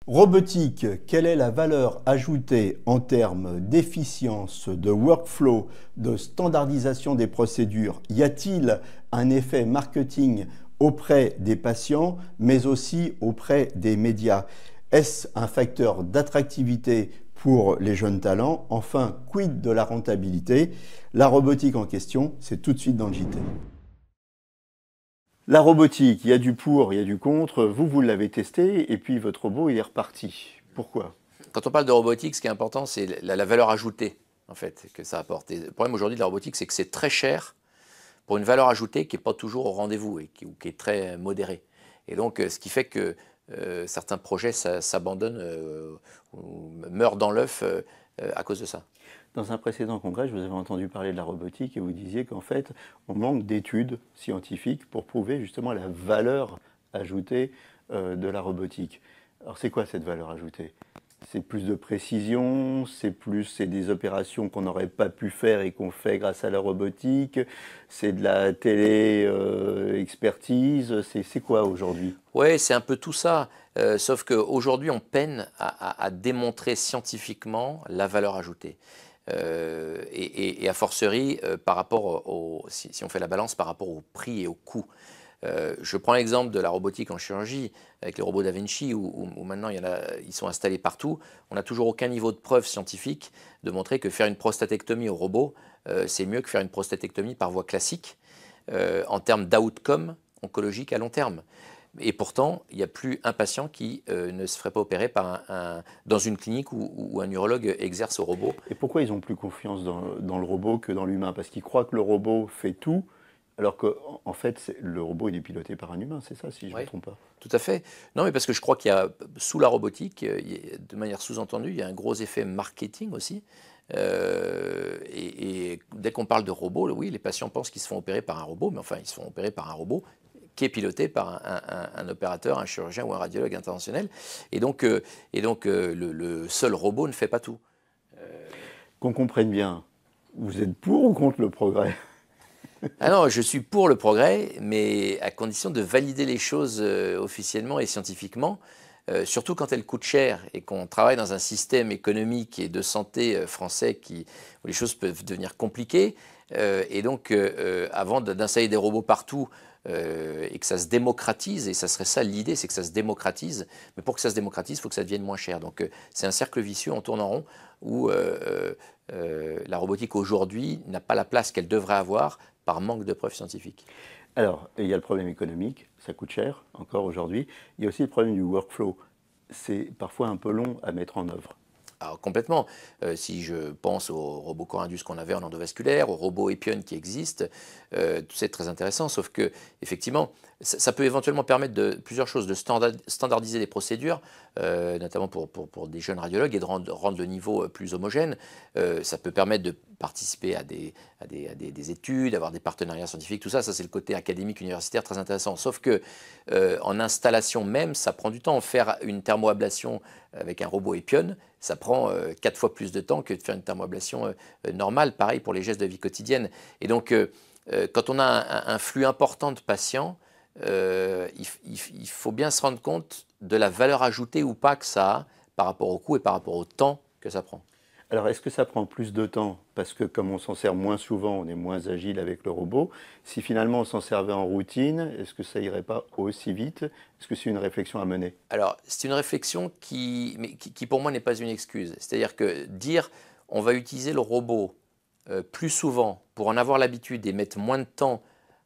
Robotique, quelle est la valeur ajoutée en termes d'efficience, de workflow, de standardisation des procédures? Y a-t-il un effet marketing auprès des patients, mais aussi auprès des médias? Est-ce un facteur d'attractivité pour les jeunes talents? Enfin, quid de la rentabilité? La robotique en question, c'est tout de suite dans le JT. La robotique, il y a du pour, il y a du contre. Vous l'avez testé et puis votre robot, il est reparti. Pourquoi? Quand on parle de robotique, ce qui est important, c'est la valeur ajoutée en fait, que ça apporte. Et le problème aujourd'hui de la robotique, c'est que c'est très cher pour une valeur ajoutée qui n'est pas toujours au rendez-vous et qui est très modérée. Et donc, ce qui fait que certains projets s'abandonnent ou meurent dans l'œuf à cause de ça. Dans un précédent congrès, je vous avais entendu parler de la robotique et vous disiez qu'en fait, on manque d'études scientifiques pour prouver justement la valeur ajoutée de la robotique. Alors, c'est quoi cette valeur ajoutée? C'est plus de précision, c'est des opérations qu'on n'aurait pas pu faire et qu'on fait grâce à la robotique, c'est de la télé-expertise, c'est quoi aujourd'hui? Oui, c'est un peu tout ça, sauf qu'aujourd'hui, on peine à démontrer scientifiquement la valeur ajoutée. Et a fortiori, par rapport si on fait la balance par rapport au prix et au coût. Je prends l'exemple de la robotique en chirurgie avec les robots Da Vinci où maintenant ils sont installés partout. On n'a toujours aucun niveau de preuve scientifique de montrer que faire une prostatectomie au robot, c'est mieux que faire une prostatectomie par voie classique en termes d'outcome oncologique à long terme. Et pourtant, il n'y a plus un patient qui ne se ferait pas opérer dans une clinique où un urologue exerce au robot. Et pourquoi ils ont plus confiance dans le robot que dans l'humain? Parce qu'ils croient que le robot fait tout, alors qu'en fait, le robot il est piloté par un humain, c'est ça, si je ne me trompe pas? Tout à fait. Non, mais parce que je crois qu'il y a, sous la robotique, de manière sous-entendue, il y a un gros effet marketing aussi. Et dès qu'on parle de robot, oui, les patients pensent qu'ils se font opérer par un robot, mais enfin, ils se font opérer par un robot qui est piloté par un opérateur, un chirurgien ou un radiologue interventionnel. Et donc, le seul robot ne fait pas tout. Qu'on comprenne bien, vous êtes pour ou contre le progrès? Ah non, je suis pour le progrès, mais à condition de valider les choses officiellement et scientifiquement, surtout quand elles coûtent cher et qu'on travaille dans un système économique et de santé français où les choses peuvent devenir compliquées. Et donc, avant d'installer des robots partout et que ça se démocratise, et ça serait ça l'idée, c'est que ça se démocratise, mais pour que ça se démocratise, il faut que ça devienne moins cher. Donc, c'est un cercle vicieux, on tourne en rond, où la robotique aujourd'hui n'a pas la place qu'elle devrait avoir par manque de preuves scientifiques. Alors, il y a le problème économique, ça coûte cher, encore aujourd'hui. Il y a aussi le problème du workflow. C'est parfois un peu long à mettre en œuvre. Alors complètement, si je pense au robot Corindus qu'on avait en endovasculaire, au robot Epion qui existe, tout ça est très intéressant, sauf que effectivement, ça peut éventuellement permettre de plusieurs choses, de standardiser les procédures, notamment pour des jeunes radiologues et de rendre le niveau plus homogène. Ça peut permettre de participer à des études, avoir des partenariats scientifiques, tout ça, c'est le côté académique universitaire très intéressant. Sauf que en installation même, ça prend du temps. Faire une thermoablation avec un robot Epion, ça prend 4 fois plus de temps que de faire une thermoablation normale, pareil pour les gestes de vie quotidienne. Et donc, quand on a un flux important de patients, il faut bien se rendre compte de la valeur ajoutée ou pas que ça a par rapport au coût et par rapport au temps que ça prend. Alors, est-ce que ça prend plus de temps? Parce que comme on s'en sert moins souvent, on est moins agile avec le robot. Si finalement on s'en servait en routine, est-ce que ça irait pas aussi vite? Est-ce que c'est une réflexion à mener? Alors, c'est une réflexion qui pour moi n'est pas une excuse. C'est-à-dire que dire on va utiliser le robot plus souvent pour en avoir l'habitude et mettre moins de temps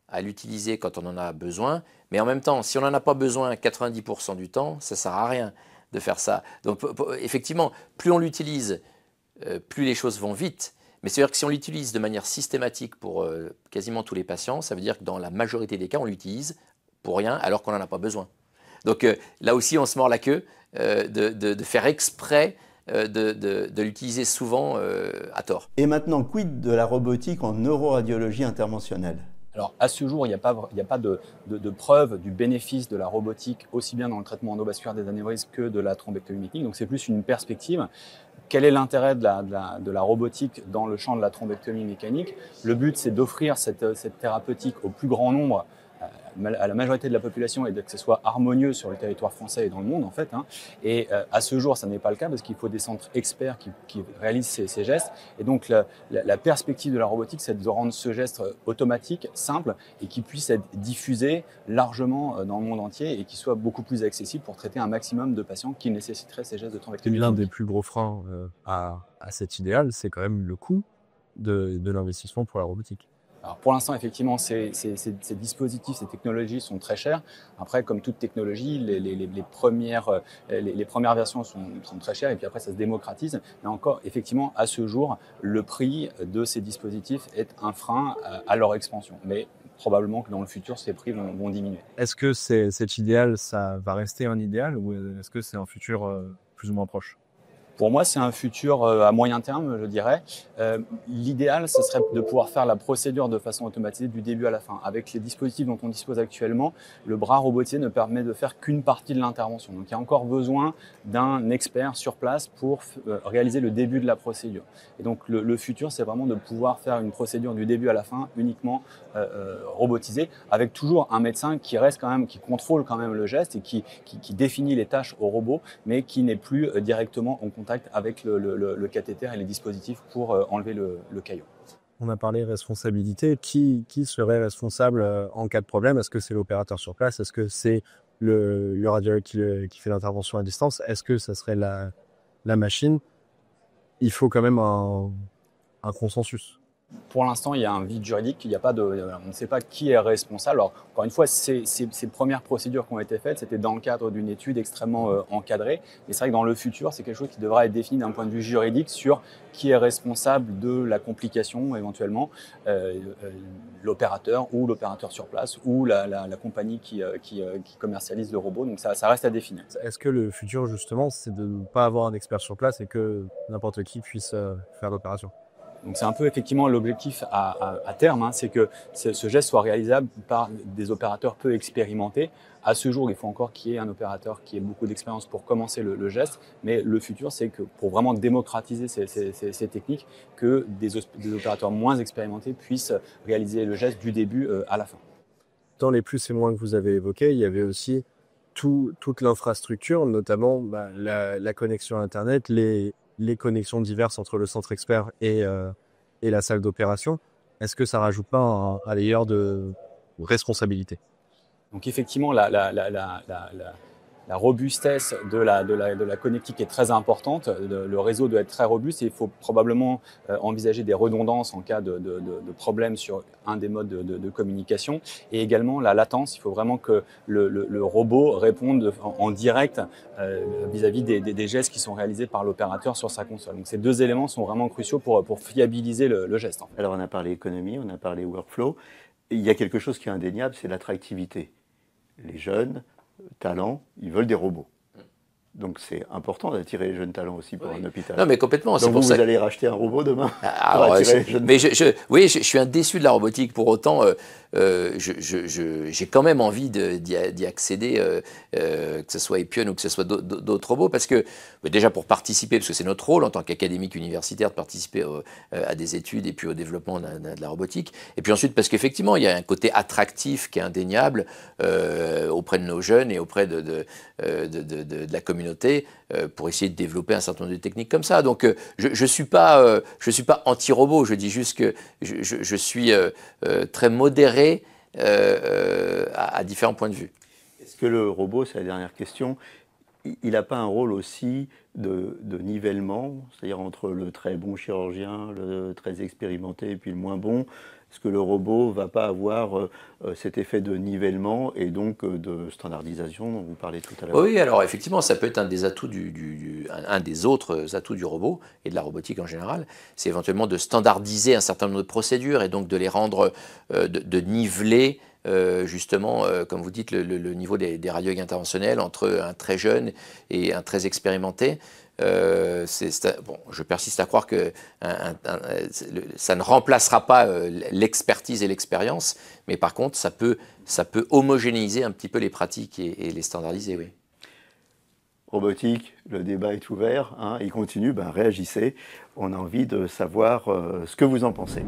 à l'utiliser quand on en a besoin, mais en même temps, si on n'en a pas besoin 90% du temps, ça ne sert à rien de faire ça. Donc effectivement, plus on l'utilise, plus les choses vont vite. Mais c'est-à-dire que si on l'utilise de manière systématique pour quasiment tous les patients, ça veut dire que dans la majorité des cas, on l'utilise pour rien alors qu'on n'en a pas besoin. Donc là aussi, on se mord la queue de faire exprès de l'utiliser souvent à tort. Et maintenant, quid de la robotique en neuroradiologie interventionnelle? Alors, à ce jour, il n'y a pas de preuve du bénéfice de la robotique, aussi bien dans le traitement endovasculaire des anévrismes que de la thrombectomie mécanique. Donc, c'est plus une perspective. Quel est l'intérêt de la robotique dans le champ de la thrombectomie mécanique? Le but, c'est d'offrir cette thérapeutique au plus grand nombre à la majorité de la population et que ce soit harmonieux sur le territoire français et dans le monde en fait. Et à ce jour, ça n'est pas le cas parce qu'il faut des centres experts qui réalisent ces gestes. Et donc la perspective de la robotique, c'est de rendre ce geste automatique, simple et qui puisse être diffusé largement dans le monde entier et qui soit beaucoup plus accessible pour traiter un maximum de patients qui nécessiteraient ces gestes de thrombectomie. L'un des plus gros freins à cet idéal, c'est quand même le coût de l'investissement pour la robotique. Alors pour l'instant, effectivement, ces dispositifs, ces technologies sont très chères. Après, comme toute technologie, les premières versions sont très chères et puis après, ça se démocratise. Mais encore, effectivement, à ce jour, le prix de ces dispositifs est un frein à leur expansion. Mais probablement que dans le futur, ces prix vont diminuer. Est-ce que cet idéal, ça va rester un idéal ou est-ce que c'est un futur plus ou moins proche ? Pour moi, c'est un futur à moyen terme, je dirais. L'idéal, ce serait de pouvoir faire la procédure de façon automatisée du début à la fin. Avec les dispositifs dont on dispose actuellement, le bras robotisé ne permet de faire qu'une partie de l'intervention. Donc, il y a encore besoin d'un expert sur place pour réaliser le début de la procédure. Et donc, le futur, c'est vraiment de pouvoir faire une procédure du début à la fin uniquement robotisée, avec toujours un médecin qui reste quand même, qui contrôle quand même le geste et qui définit les tâches au robot, mais qui n'est plus directement en contact avec le cathéter et les dispositifs pour enlever le caillot. On a parlé responsabilité. Qui serait responsable en cas de problème? Est-ce que c'est l'opérateur sur place? Est-ce que c'est le radiologue qui fait l'intervention à distance? Est-ce que ça serait la machine? Il faut quand même un consensus. Pour l'instant, il y a un vide juridique, on ne sait pas qui est responsable. Alors, encore une fois, ces premières procédures qui ont été faites, c'était dans le cadre d'une étude extrêmement encadrée. Mais c'est vrai que dans le futur, c'est quelque chose qui devra être défini d'un point de vue juridique sur qui est responsable de la complication éventuellement, l'opérateur ou l'opérateur sur place ou la compagnie qui commercialise le robot. Donc ça reste à définir. Est-ce que le futur, justement, c'est de ne pas avoir un expert sur place et que n'importe qui puisse faire l'opération? Donc c'est un peu effectivement l'objectif à terme, c'est que ce geste soit réalisable par des opérateurs peu expérimentés. À ce jour, il faut encore qu'il y ait un opérateur qui ait beaucoup d'expérience pour commencer le geste, mais le futur, c'est que pour vraiment démocratiser ces techniques, que des opérateurs moins expérimentés puissent réaliser le geste du début à la fin. Dans les plus et moins que vous avez évoqués, il y avait aussi toute l'infrastructure, notamment la connexion Internet, les connexions diverses entre le centre expert et la salle d'opération. Est-ce que ça rajoute pas un layer de responsabilité? Donc effectivement, la robustesse de la connectique est très importante. Le réseau doit être très robuste et il faut probablement envisager des redondances en cas de problème sur un des modes de communication. Et également la latence, il faut vraiment que le robot réponde en direct vis-à-vis des gestes qui sont réalisés par l'opérateur sur sa console. Donc ces deux éléments sont vraiment cruciaux pour fiabiliser le geste. En fait. Alors on a parlé économie, on a parlé workflow. Il y a quelque chose qui est indéniable, c'est l'attractivité. Les jeunes talents, ils veulent des robots. Donc c'est important d'attirer les jeunes talents aussi pour un hôpital. Non mais complètement. Donc vous allez racheter un robot demain. Alors, oui, je suis un déçu de la robotique. Pour autant, j'ai quand même envie d'y accéder, que ce soit Epion ou que ce soit d'autres robots, parce que déjà pour participer, parce que c'est notre rôle en tant qu'académique universitaire de participer à des études et puis au développement de la robotique. Et puis ensuite parce qu'effectivement il y a un côté attractif qui est indéniable auprès de nos jeunes et auprès de la communauté pour essayer de développer un certain nombre de techniques comme ça. Donc je suis pas anti-robot, je dis juste que je suis très modéré à différents points de vue. Est-ce que le robot, c'est la dernière question, il n'a pas un rôle aussi de nivellement, c'est-à-dire entre le très bon chirurgien, le très expérimenté et puis le moins bon? Est-ce que le robot ne va pas avoir cet effet de nivellement et donc de standardisation dont vous parlez tout à l'heure? Oui, alors effectivement, ça peut être un des atouts un des autres atouts du robot et de la robotique en général, c'est éventuellement de standardiser un certain nombre de procédures et donc de les rendre, de niveler justement, comme vous dites, le niveau des radiologues interventionnels entre un très jeune et un très expérimenté. Bon, je persiste à croire que ça ne remplacera pas l'expertise et l'expérience, mais par contre, ça peut homogénéiser un petit peu les pratiques et les standardiser, oui. Robotique, le débat est ouvert, il continue, réagissez. On a envie de savoir ce que vous en pensez.